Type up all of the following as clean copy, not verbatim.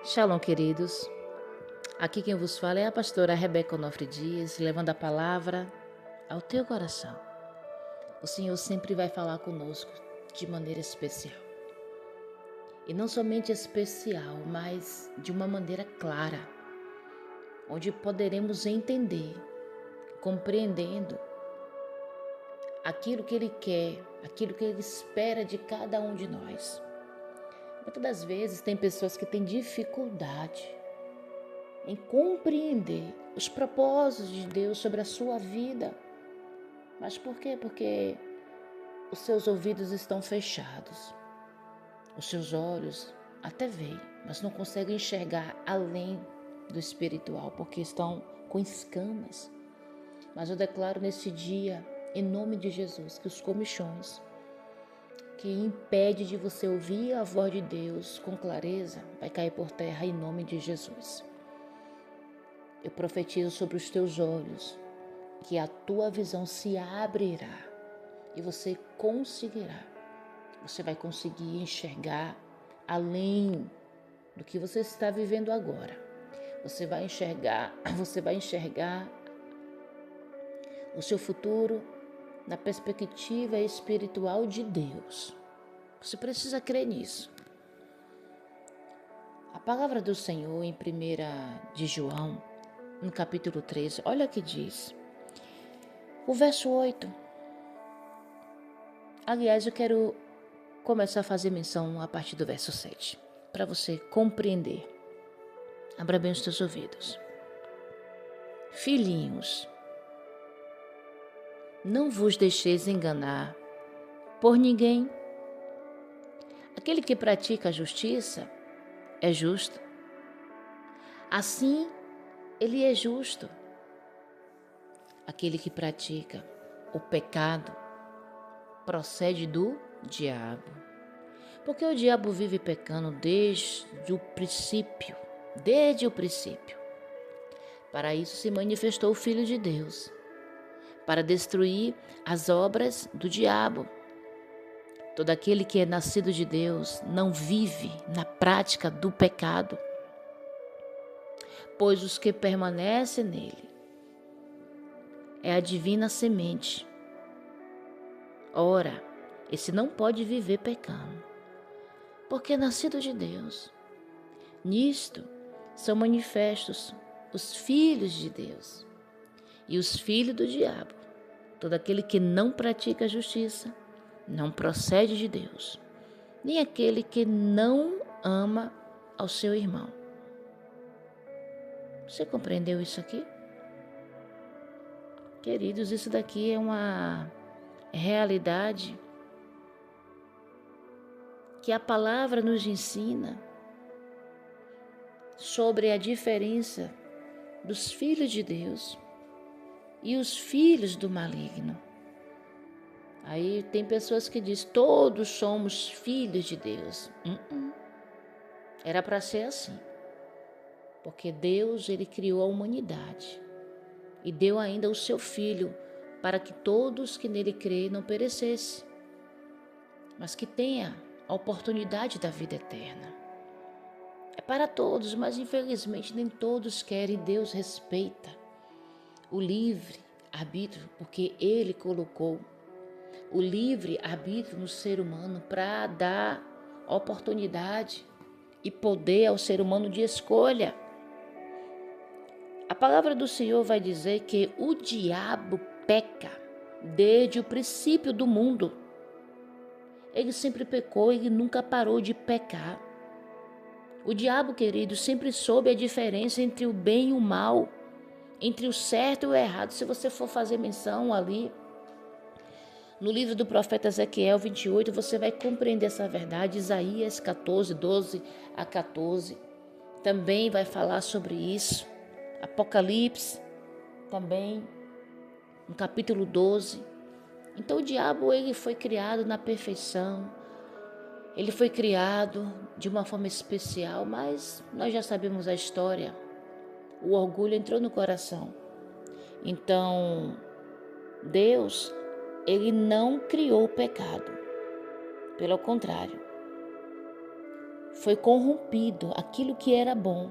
Shalom, queridos. Aqui quem vos fala é a pastora Rebeca Onofre Dias, levando a palavra ao teu coração. O Senhor sempre vai falar conosco de maneira especial. E não somente especial, mas de uma maneira clara, onde poderemos entender, compreendendo aquilo que Ele quer, aquilo que Ele espera de cada um de nós. Muitas das vezes tem pessoas que têm dificuldade em compreender os propósitos de Deus sobre a sua vida. Mas por quê? Porque os seus ouvidos estão fechados. Os seus olhos até veem, mas não conseguem enxergar além do espiritual, porque estão com escamas. Mas eu declaro nesse dia, em nome de Jesus, que os comichões que impede de você ouvir a voz de Deus com clareza vai cair por terra em nome de Jesus. Eu profetizo sobre os teus olhos que a tua visão se abrirá e você conseguirá. Você vai conseguir enxergar além do que você está vivendo agora. Você vai enxergar o seu futuro na perspectiva espiritual de Deus. Você precisa crer nisso. A palavra do Senhor em 1 de João, no capítulo 13, olha o que diz. O verso 8. Aliás, eu quero começar a fazer menção a partir do verso 7, para você compreender. Abra bem os teus ouvidos. Filhinhos, não vos deixeis enganar por ninguém. Aquele que pratica a justiça é justo. Assim, ele é justo. Aquele que pratica o pecado procede do diabo. Porque o diabo vive pecando desde o princípio. Para isso se manifestou o Filho de Deus, para destruir as obras do diabo. Todo aquele que é nascido de Deus não vive na prática do pecado, pois os que permanecem nele é a divina semente. Ora, esse não pode viver pecando, porque é nascido de Deus. Nisto são manifestos os filhos de Deus e os filhos do diabo. Todo aquele que não pratica a justiça não procede de Deus, nem aquele que não ama ao seu irmão. Você compreendeu isso aqui? Queridos, isso daqui é uma realidade que a palavra nos ensina sobre a diferença dos filhos de Deus e os filhos do maligno. Aí tem pessoas que dizem, todos somos filhos de Deus. Era para ser assim. Porque Deus, ele criou a humanidade e deu ainda o seu Filho para que todos que nele creem não perecessem, mas que tenha a oportunidade da vida eterna. É para todos, mas infelizmente nem todos querem. Deus respeita o livre arbítrio, porque ele colocou o livre arbítrio no ser humano para dar oportunidade e poder ao ser humano de escolha. A palavra do Senhor vai dizer que o diabo peca desde o princípio do mundo. Ele sempre pecou, ele nunca parou de pecar. O diabo, querido, sempre soube a diferença entre o bem e o mal, entre o certo e o errado. Se você for fazer menção ali no livro do profeta Ezequiel 28, você vai compreender essa verdade. Isaías 14, 12 a 14 também vai falar sobre isso. Apocalipse também, no capítulo 12. Então o diabo, ele foi criado na perfeição, ele foi criado de uma forma especial, mas nós já sabemos a história. O orgulho entrou no coração. Então, Deus, ele não criou o pecado. Pelo contrário, foi corrompido aquilo que era bom.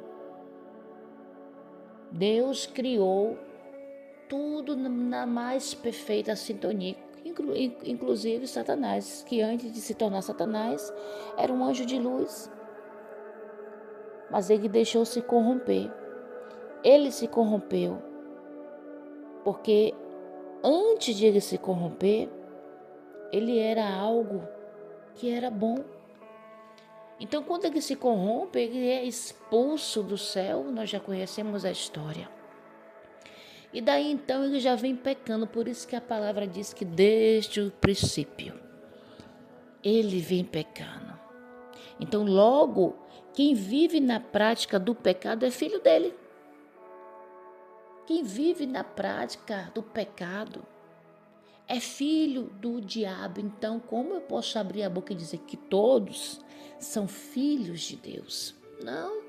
Deus criou tudo na mais perfeita sintonia, inclusive Satanás, que antes de se tornar Satanás era um anjo de luz, mas ele deixou se corromper. Ele se corrompeu porque antes de ele se corromper, ele era algo que era bom. Então, quando ele se corrompe, ele é expulso do céu. Nós já conhecemos a história. E daí então ele já vem pecando. Por isso que a palavra diz que desde o princípio ele vem pecando. Então, logo, quem vive na prática do pecado é filho dele. Quem vive na prática do pecado é filho do diabo. Então, como eu posso abrir a boca e dizer que todos são filhos de Deus? Não.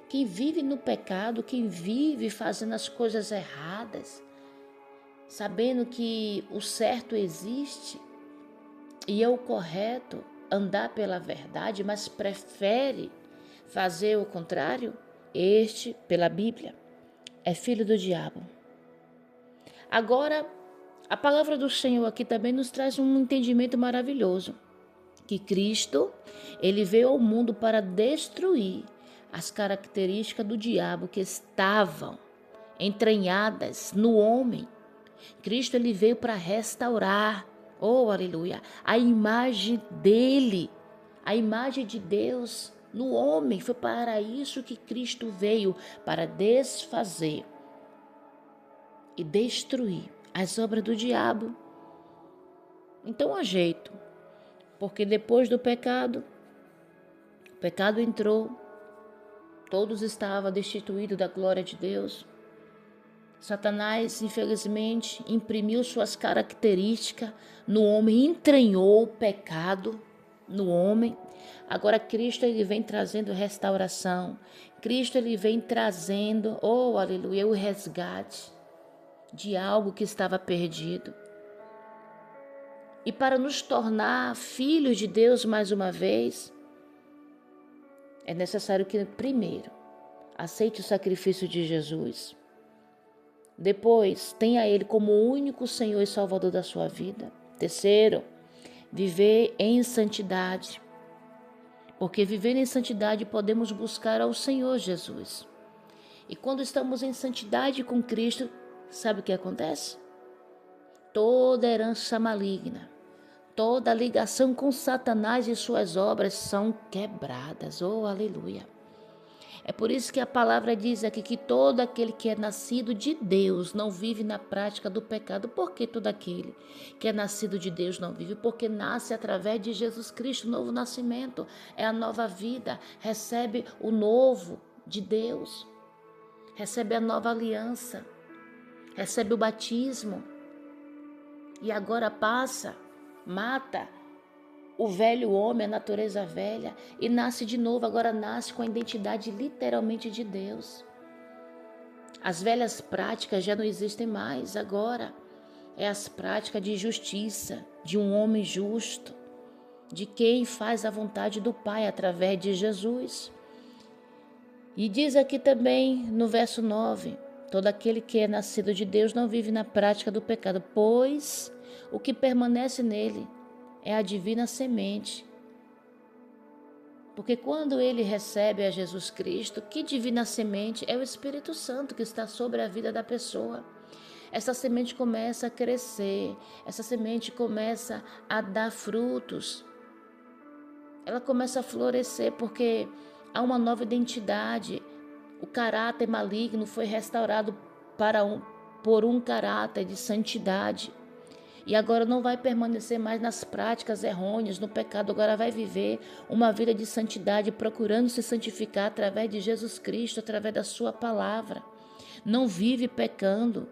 Quem vive no pecado, quem vive fazendo as coisas erradas, sabendo que o certo existe e é o correto andar pela verdade, mas prefere fazer o contrário, este, pela Bíblia, é filho do diabo. Agora, a palavra do Senhor aqui também nos traz um entendimento maravilhoso, que Cristo, ele veio ao mundo para destruir as características do diabo que estavam entranhadas no homem. Cristo, ele veio para restaurar, oh aleluia, a imagem dele, a imagem de Deus no homem. Foi para isso que Cristo veio, para desfazer e destruir as obras do diabo. Então, há jeito, porque depois do pecado, o pecado entrou, todos estavam destituídos da glória de Deus. Satanás, infelizmente, imprimiu suas características no homem, entranhou o pecado no homem. Agora Cristo, ele vem trazendo restauração. Cristo, ele vem trazendo, oh aleluia, o resgate de algo que estava perdido. E para nos tornar filhos de Deus mais uma vez, é necessário que primeiro aceite o sacrifício de Jesus. Depois, tenha Ele como o único Senhor e Salvador da sua vida. Terceiro, viver em santidade. Porque viver em santidade podemos buscar ao Senhor Jesus. E quando estamos em santidade com Cristo, sabe o que acontece? Toda herança maligna, toda ligação com Satanás e suas obras são quebradas. Oh, aleluia. É por isso que a palavra diz aqui que todo aquele que é nascido de Deus não vive na prática do pecado. Por que todo aquele que é nascido de Deus não vive? Porque nasce através de Jesus Cristo, novo nascimento. É a nova vida, recebe o novo de Deus, recebe a nova aliança, recebe o batismo. E agora mata o velho homem, a natureza velha, e nasce de novo. Agora nasce com a identidade literalmente de Deus. As velhas práticas já não existem mais. Agora é as práticas de justiça, de um homem justo, de quem faz a vontade do Pai através de Jesus. E diz aqui também no verso 9, todo aquele que é nascido de Deus não vive na prática do pecado, pois o que permanece nele é a divina semente. Porque quando ele recebe a Jesus Cristo, que divina semente? É o Espírito Santo que está sobre a vida da pessoa. Essa semente começa a crescer, essa semente começa a dar frutos. Ela começa a florescer porque há uma nova identidade. O caráter maligno foi restaurado por um caráter de santidade. E agora não vai permanecer mais nas práticas errôneas, no pecado. Agora vai viver uma vida de santidade, procurando se santificar através de Jesus Cristo, através da sua palavra. Não vive pecando,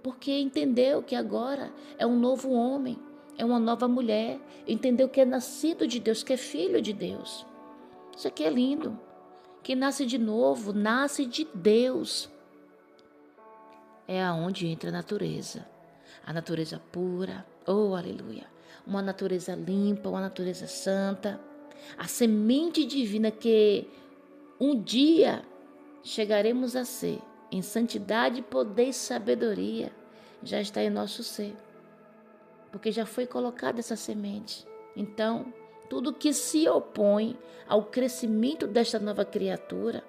porque entendeu que agora é um novo homem, é uma nova mulher. Entendeu que é nascido de Deus, que é filho de Deus. Isso aqui é lindo. Quem nasce de novo, nasce de Deus. É aonde entra a natureza pura, oh aleluia, uma natureza limpa, uma natureza santa. A semente divina que um dia chegaremos a ser, em santidade, poder e sabedoria, já está em nosso ser, porque já foi colocada essa semente. Então, tudo que se opõe ao crescimento desta nova criatura,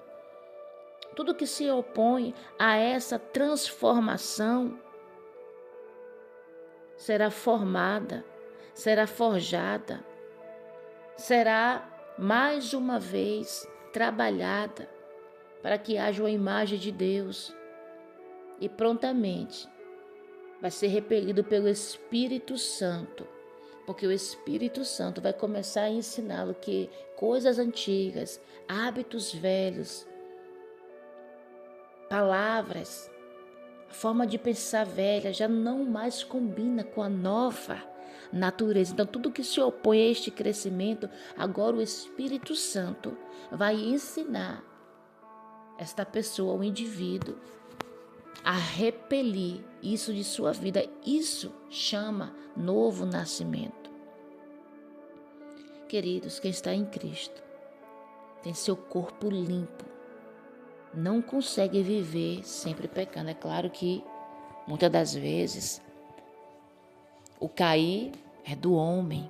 tudo que se opõe a essa transformação, será formada, será forjada, será mais uma vez trabalhada para que haja uma imagem de Deus e prontamente vai ser repelido pelo Espírito Santo, porque o Espírito Santo vai começar a ensiná-lo que coisas antigas, hábitos velhos, palavras, a forma de pensar velha já não mais combina com a nova natureza. Então, tudo que se opõe a este crescimento, agora o Espírito Santo vai ensinar esta pessoa, o indivíduo, a repelir isso de sua vida. Isso chama novo nascimento. Queridos, quem está em Cristo tem seu corpo limpo, não consegue viver sempre pecando. É claro que muitas das vezes o cair é do homem,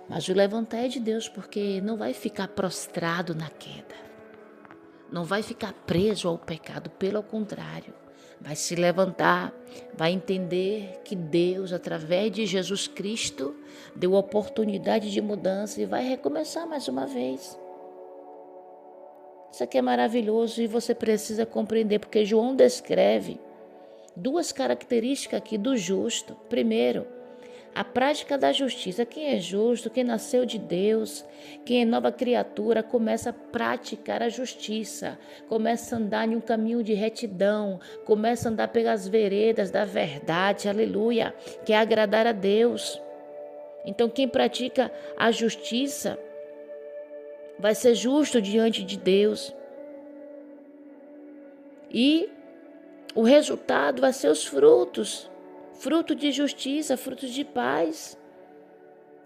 mas o levantar é de Deus, porque não vai ficar prostrado na queda, não vai ficar preso ao pecado, pelo contrário, vai se levantar, vai entender que Deus, através de Jesus Cristo, deu oportunidade de mudança e vai recomeçar mais uma vez. Isso aqui é maravilhoso e você precisa compreender, porque João descreve duas características aqui do justo. Primeiro, a prática da justiça. Quem é justo, quem nasceu de Deus, quem é nova criatura, começa a praticar a justiça, começa a andar em um caminho de retidão, começa a andar pelas veredas da verdade, aleluia, que é agradar a Deus. Então, quem pratica a justiça vai ser justo diante de Deus. E o resultado vai ser os frutos. Fruto de justiça, frutos de paz.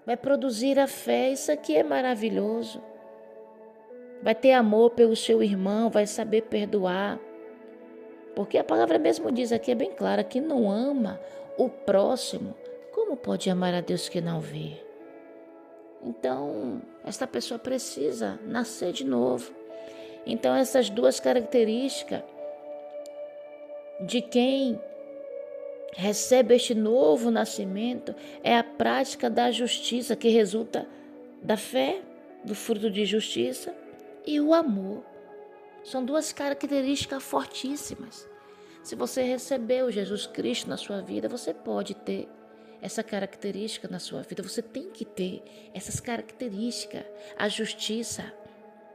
Vai produzir a fé. Isso aqui é maravilhoso. Vai ter amor pelo seu irmão, vai saber perdoar. Porque a palavra mesmo diz aqui, é bem clara, que não ama o próximo. Como pode amar a Deus que não vê? Então, esta pessoa precisa nascer de novo. Então, essas duas características de quem recebe este novo nascimento é a prática da justiça, que resulta da fé, do fruto de justiça, e o amor. São duas características fortíssimas. Se você recebeu Jesus Cristo na sua vida, você pode ter essa característica na sua vida. Você tem que ter essas características. A justiça,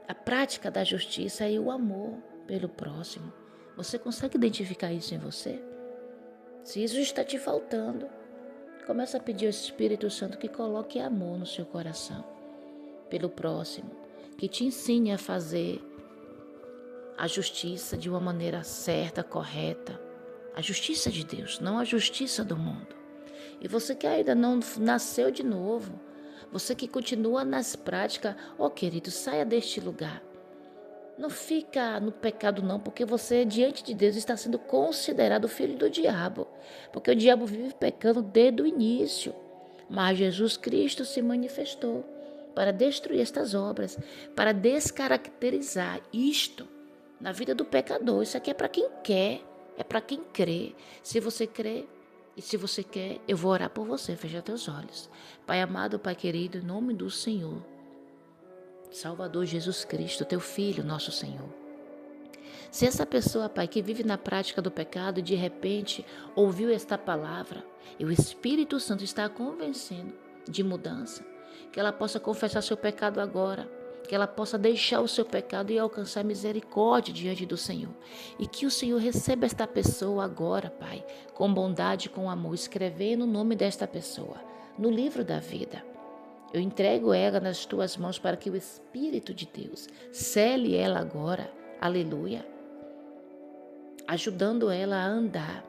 a prática da justiça e o amor pelo próximo. Você consegue identificar isso em você? Se isso está te faltando, começa a pedir ao Espírito Santo que coloque amor no seu coração pelo próximo, que te ensine a fazer a justiça de uma maneira certa, correta. A justiça de Deus, não a justiça do mundo. E você que ainda não nasceu de novo, você que continua nas práticas, querido, saia deste lugar. Não fica no pecado não, porque você diante de Deus está sendo considerado filho do diabo. Porque o diabo vive pecando desde o início. Mas Jesus Cristo se manifestou para destruir estas obras, para descaracterizar isto na vida do pecador. Isso aqui é para quem quer, é para quem crê. Se você crê e se você quer, eu vou orar por você. Fecha teus olhos. Pai amado, Pai querido, em nome do Senhor, Salvador Jesus Cristo, teu Filho, nosso Senhor. Se essa pessoa, Pai, que vive na prática do pecado, de repente ouviu esta palavra e o Espírito Santo está a convencendo de mudança, que ela possa confessar seu pecado agora, que ela possa deixar o seu pecado e alcançar misericórdia diante do Senhor. E que o Senhor receba esta pessoa agora, Pai, com bondade, com amor, escrevendo o nome desta pessoa no livro da vida. Eu entrego ela nas tuas mãos para que o Espírito de Deus cele ela agora, aleluia, ajudando ela a andar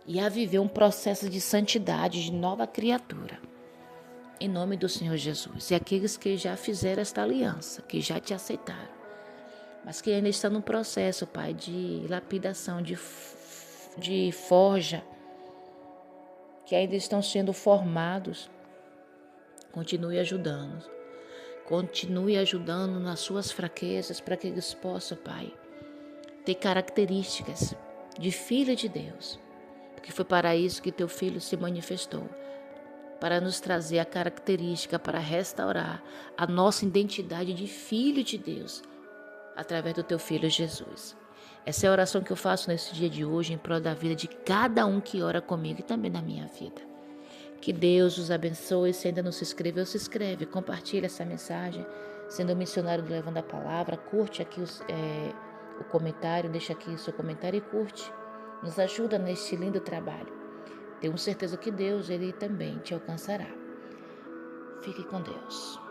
e a viver um processo de santidade, de nova criatura. em nome do Senhor Jesus. E aqueles que já fizeram esta aliança, que já te aceitaram, mas que ainda estão no processo, Pai, de lapidação, de forja, que ainda estão sendo formados, continue ajudando. Continue ajudando nas suas fraquezas para que eles possam, Pai, ter características de filho de Deus. Porque foi para isso que teu filho se manifestou, para nos trazer a característica, para restaurar a nossa identidade de filho de Deus, através do teu filho Jesus. Essa é a oração que eu faço nesse dia de hoje, em prol da vida de cada um que ora comigo e também da minha vida. Que Deus os abençoe. Se ainda não se inscreveu, se inscreve, compartilha essa mensagem, sendo um missionário do Levando a Palavra. Curte aqui o comentário, deixa aqui o seu comentário e curte. Nos ajuda neste lindo trabalho. Tenho certeza que Deus, Ele também te alcançará. Fique com Deus.